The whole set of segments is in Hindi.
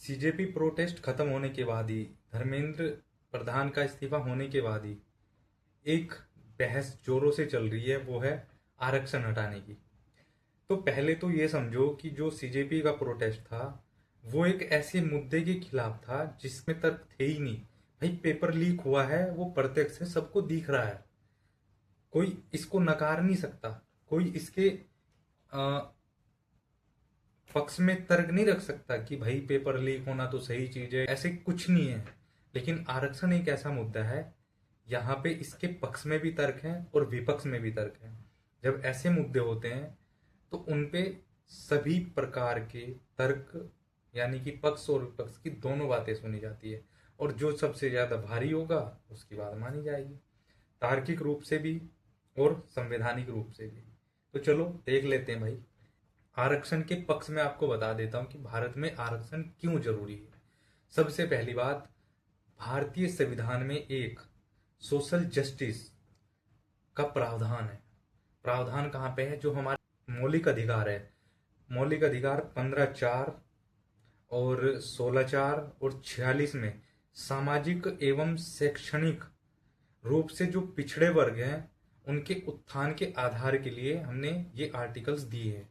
सीजेपी प्रोटेस्ट खत्म होने के बाद ही, धर्मेंद्र प्रधान का इस्तीफा होने के बाद ही एक बहस जोरों से चल रही है, वो है आरक्षण हटाने की। तो पहले तो ये समझो कि जो सीजेपी का प्रोटेस्ट था वो एक ऐसे मुद्दे के खिलाफ था जिसमें तर्क थे ही नहीं। भाई पेपर लीक हुआ है, वो प्रत्यक्ष से सबको दिख रहा है, कोई इसको नकार नहीं सकता, कोई इसके पक्ष में तर्क नहीं रख सकता कि भाई पेपर लीक होना तो सही चीज है, ऐसे कुछ नहीं है। लेकिन आरक्षण एक ऐसा मुद्दा है, यहाँ पे इसके पक्ष में भी तर्क है और विपक्ष में भी तर्क है। जब ऐसे मुद्दे होते हैं तो उनपे सभी प्रकार के तर्क, यानी कि पक्ष और विपक्ष की दोनों बातें सुनी जाती है, और जो सबसे ज्यादा भारी होगा उसकी बात मानी जाएगी, तार्किक रूप से भी और संवैधानिक रूप से भी। तो चलो देख लेते हैं भाई। आरक्षण के पक्ष में आपको बता देता हूं कि भारत में आरक्षण क्यों जरूरी है। सबसे पहली बात, भारतीय संविधान में एक सोशल जस्टिस का प्रावधान है। प्रावधान कहाँ पे है? जो हमारे मौलिक अधिकार है, मौलिक अधिकार 15(4) और 16(4) और 46 में सामाजिक एवं शैक्षणिक रूप से जो पिछड़े वर्ग हैं उनके उत्थान के आधार के लिए हमने ये आर्टिकल्स दिए हैं।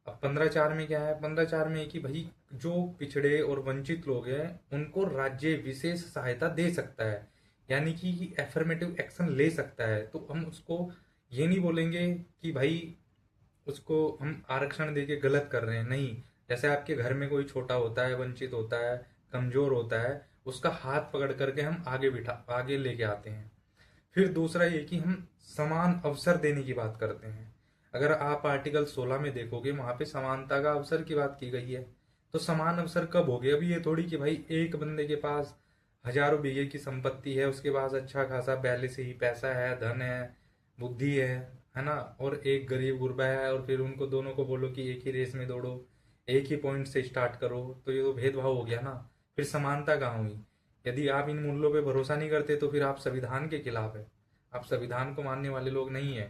अब 15(4) में क्या है? 15(4) में कि भाई जो पिछड़े और वंचित लोग हैं उनको राज्य विशेष सहायता दे सकता है, यानी कि एफर्मेटिव एक्शन ले सकता है। तो हम उसको ये नहीं बोलेंगे कि भाई उसको हम आरक्षण देके गलत कर रहे हैं, नहीं। जैसे आपके घर में कोई छोटा होता है, वंचित होता है, कमजोर होता है, उसका हाथ पकड़ करके हम आगे लेके आते हैं। फिर दूसरा ये कि हम समान अवसर देने की बात करते हैं। अगर आप आर्टिकल 16 में देखोगे, वहां पे समानता का अवसर की बात की गई है। तो समान अवसर कब हो गया? अभी ये थोड़ी कि भाई एक बंदे के पास हजारों बीघे की संपत्ति है, उसके पास अच्छा खासा पहले से ही पैसा है, धन है, बुद्धि है ना, और एक गरीब गुरबा है, और फिर उनको दोनों को बोलो कि एक ही रेस में दौड़ो, एक ही पॉइंट से स्टार्ट करो, तो ये तो भेदभाव हो गया ना। फिर समानता कहाँ हुई? यदि आप इन मूल्यों पे भरोसा नहीं करते तो फिर आप संविधान के खिलाफ है, आप संविधान को मानने वाले लोग नहीं है।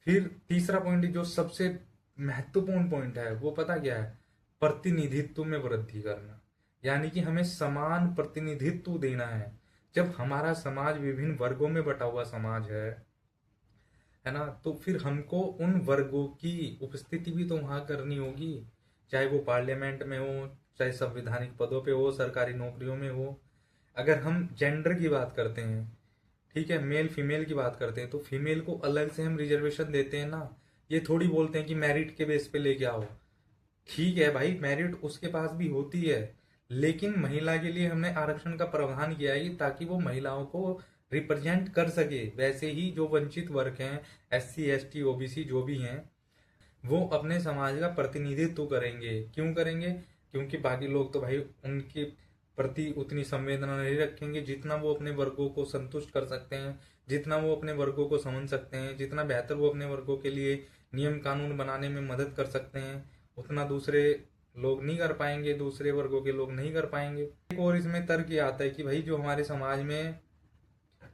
फिर तीसरा पॉइंट जो सबसे महत्वपूर्ण पॉइंट है वो पता क्या है? प्रतिनिधित्व में वृद्धि करना, यानी कि हमें समान प्रतिनिधित्व देना है। जब हमारा समाज विभिन्न वर्गों में बटा हुआ समाज है ना, तो फिर हमको उन वर्गों की उपस्थिति भी तो वहां करनी होगी, चाहे वो पार्लियामेंट में हो, चाहे संवैधानिक पदों पे हो, सरकारी नौकरियों में हो। अगर हम जेंडर की बात करते हैं, ठीक है, मेल फीमेल की बात करते हैं, तो फीमेल को अलग से हम रिजर्वेशन देते हैं ना। ये थोड़ी बोलते हैं कि मेरिट के बेस पे लेके आओ। ठीक है भाई, मेरिट उसके पास भी होती है, लेकिन महिला के लिए हमने आरक्षण का प्रावधान किया है कि ताकि वो महिलाओं को रिप्रेजेंट कर सके। वैसे ही जो वंचित वर्ग हैं, SC ST OBC जो भी हैं, वो अपने समाज का प्रतिनिधित्व करेंगे। क्यों करेंगे? क्योंकि बाकी लोग तो भाई उनके प्रति उतनी संवेदना नहीं रखेंगे जितना वो अपने वर्गों को संतुष्ट कर सकते हैं, जितना वो अपने वर्गों को समझ सकते हैं, जितना बेहतर वो अपने वर्गों के लिए नियम कानून बनाने में मदद कर सकते हैं, उतना दूसरे लोग नहीं कर पाएंगे, दूसरे वर्गों के लोग नहीं कर पाएंगे। एक और इसमें तर्क ये आता है कि भाई जो हमारे समाज में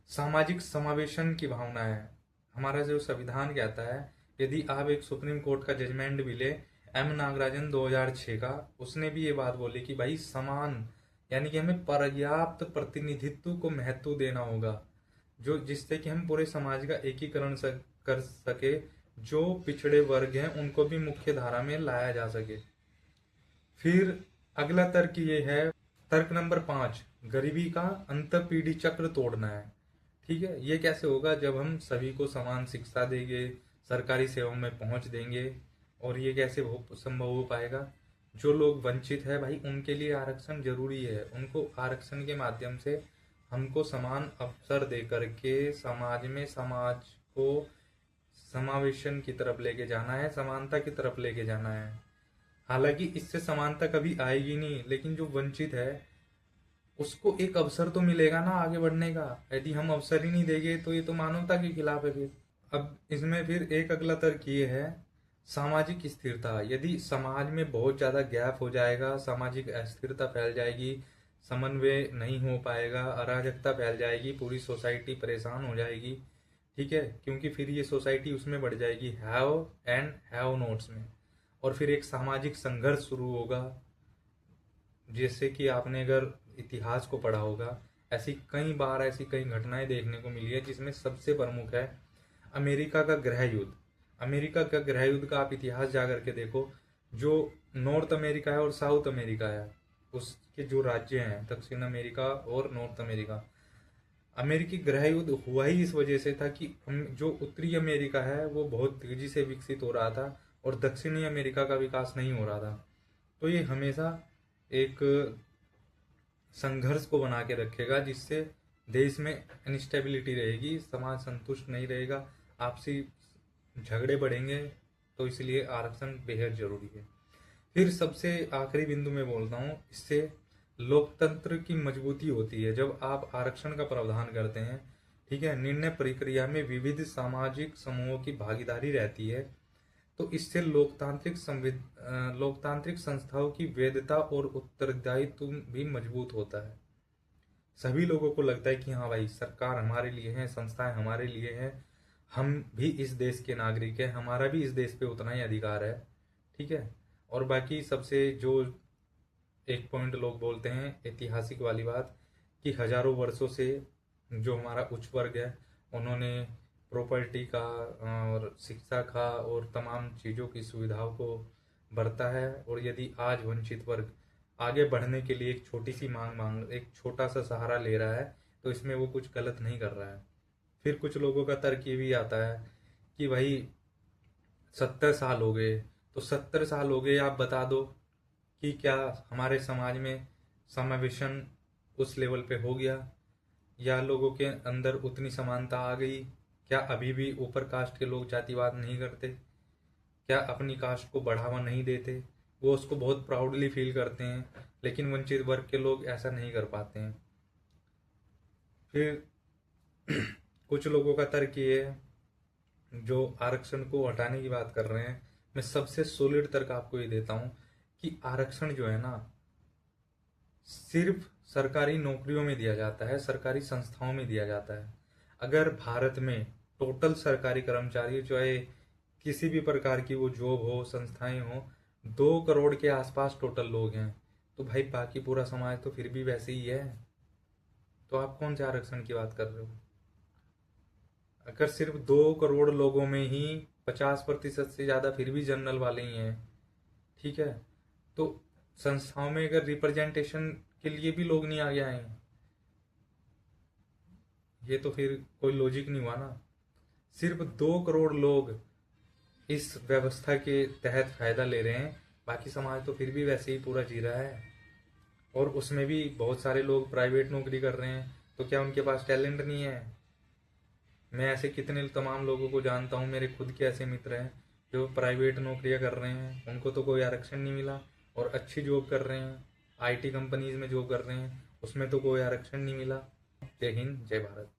सामाजिक समावेशन की भावना है, हमारा जो संविधान कहता है, यदि आप एक सुप्रीम कोर्ट का जजमेंट भी ले, M नागराजन 2006 का, उसने भी ये बात बोली कि भाई समान, यानी कि हमें पर्याप्त प्रतिनिधित्व को महत्व देना होगा, जो जिससे कि हम पूरे समाज का एकीकरण कर सके, जो पिछड़े वर्ग हैं उनको भी मुख्य धारा में लाया जा सके। फिर अगला तर्क ये है, तर्क नंबर 5, गरीबी का अंतःपीढ़ी चक्र तोड़ना है। ठीक है, ये कैसे होगा? जब हम सभी को समान शिक्षा देंगे, सरकारी सेवाओं में पहुंच देंगे। और ये कैसे संभव हो पाएगा? जो लोग वंचित है भाई, उनके लिए आरक्षण जरूरी है। उनको आरक्षण के माध्यम से हमको समान अवसर दे करके समाज में समाज को समावेशन की तरफ लेके जाना है, समानता की तरफ लेके जाना है। हालांकि इससे समानता कभी आएगी नहीं, लेकिन जो वंचित है उसको एक अवसर तो मिलेगा ना आगे बढ़ने का। यदि हम अवसर ही नहीं देंगे तो ये तो मानवता के खिलाफ है। फिर अब इसमें फिर एक अगला तर्क ये है, सामाजिक स्थिरता। यदि समाज में बहुत ज्यादा गैप हो जाएगा, सामाजिक अस्थिरता फैल जाएगी, समन्वय नहीं हो पाएगा, अराजकता फैल जाएगी, पूरी सोसाइटी परेशान हो जाएगी। ठीक है, क्योंकि फिर ये सोसाइटी उसमें बढ़ जाएगी, हैव एंड हैव नोट्स में, और फिर एक सामाजिक संघर्ष शुरू होगा। जैसे कि आपने अगर इतिहास को पढ़ा होगा, ऐसी कई बार ऐसी कई घटनाएं देखने को मिली है, जिसमें सबसे प्रमुख है अमेरिका का गृह युद्ध। अमेरिका का गृह युद्ध का आप इतिहास जा करके देखो। जो नॉर्थ अमेरिका है और साउथ अमेरिका है, उसके जो राज्य हैं, दक्षिण अमेरिका और नॉर्थ अमेरिका, अमेरिकी गृह युद्ध हुआ ही इस वजह से था कि जो उत्तरी अमेरिका है वो बहुत तेजी से विकसित हो रहा था और दक्षिणी अमेरिका का विकास नहीं हो रहा था। तो ये हमेशा एक संघर्ष को बना के रखेगा, जिससे देश में इनस्टेबिलिटी रहेगी, समाज संतुष्ट नहीं रहेगा, आपसी झगड़े बढ़ेंगे। तो इसलिए आरक्षण बेहद जरूरी है। फिर सबसे आखिरी बिंदु में बोलता हूँ, इससे लोकतंत्र की मजबूती होती है। जब आप आरक्षण का प्रावधान करते हैं, ठीक है, निर्णय प्रक्रिया में विविध सामाजिक समूहों की भागीदारी रहती है, तो इससे लोकतांत्रिक संस्थाओं की वैधता और उत्तरदायित्व भी मजबूत होता है। सभी लोगों को लगता है कि हाँ भाई, सरकार हमारे लिए है, संस्थाएं हमारे लिए हैं, हम भी इस देश के नागरिक हैं, हमारा भी इस देश पे उतना ही अधिकार है, ठीक है। और बाकी सबसे जो एक पॉइंट लोग बोलते हैं, ऐतिहासिक वाली बात, कि हजारों वर्षों से जो हमारा उच्च वर्ग है, उन्होंने प्रॉपर्टी का और शिक्षा का और तमाम चीज़ों की सुविधाओं को बरता है। और यदि आज वंचित वर्ग आगे बढ़ने के लिए एक छोटी सी मांग एक छोटा सा सहारा ले रहा है, तो इसमें वो कुछ गलत नहीं कर रहा है। फिर कुछ लोगों का तर्क ये भी आता है कि भाई 70 साल हो गए, तो 70 साल हो गए, आप बता दो कि क्या हमारे समाज में समावेशन उस लेवल पे हो गया, या लोगों के अंदर उतनी समानता आ गई? क्या अभी भी ऊपर कास्ट के लोग जातिवाद नहीं करते? क्या अपनी कास्ट को बढ़ावा नहीं देते? वो उसको बहुत प्राउडली फील करते हैं, लेकिन वंचित वर्ग के लोग ऐसा नहीं कर पाते हैं। फिर कुछ लोगों का तर्क ये है, जो आरक्षण को हटाने की बात कर रहे हैं, मैं सबसे सॉलिड तर्क आपको ये देता हूं कि आरक्षण जो है ना, सिर्फ सरकारी नौकरियों में दिया जाता है, सरकारी संस्थाओं में दिया जाता है। अगर भारत में टोटल सरकारी कर्मचारी, चाहे किसी भी प्रकार की वो जॉब हो, संस्थाएं हो, 2 करोड़ के आसपास टोटल लोग हैं, तो भाई बाकी पूरा समाज तो फिर भी वैसे ही है। तो आप कौन से आरक्षण की बात कर रहे हो? अगर सिर्फ 2 करोड़ लोगों में ही 50% से ज्यादा फिर भी जनरल वाले ही हैं, ठीक है, तो संस्थाओं में अगर रिप्रेजेंटेशन के लिए भी लोग नहीं आगे आए, ये तो फिर कोई लॉजिक नहीं हुआ ना। सिर्फ 2 करोड़ लोग इस व्यवस्था के तहत फायदा ले रहे हैं, बाकी समाज तो फिर भी वैसे ही पूरा जी रहा है। और उसमें भी बहुत सारे लोग प्राइवेट नौकरी कर रहे हैं, तो क्या उनके पास टैलेंट नहीं है? मैं ऐसे कितने तमाम लोगों को जानता हूँ, मेरे खुद के ऐसे मित्र हैं जो प्राइवेट नौकरियां कर रहे हैं, उनको तो कोई आरक्षण नहीं मिला और अच्छी जॉब कर रहे हैं, आईटी कंपनीज में जॉब कर रहे हैं, उसमें तो कोई आरक्षण नहीं मिला। जय हिंद, जय भारत।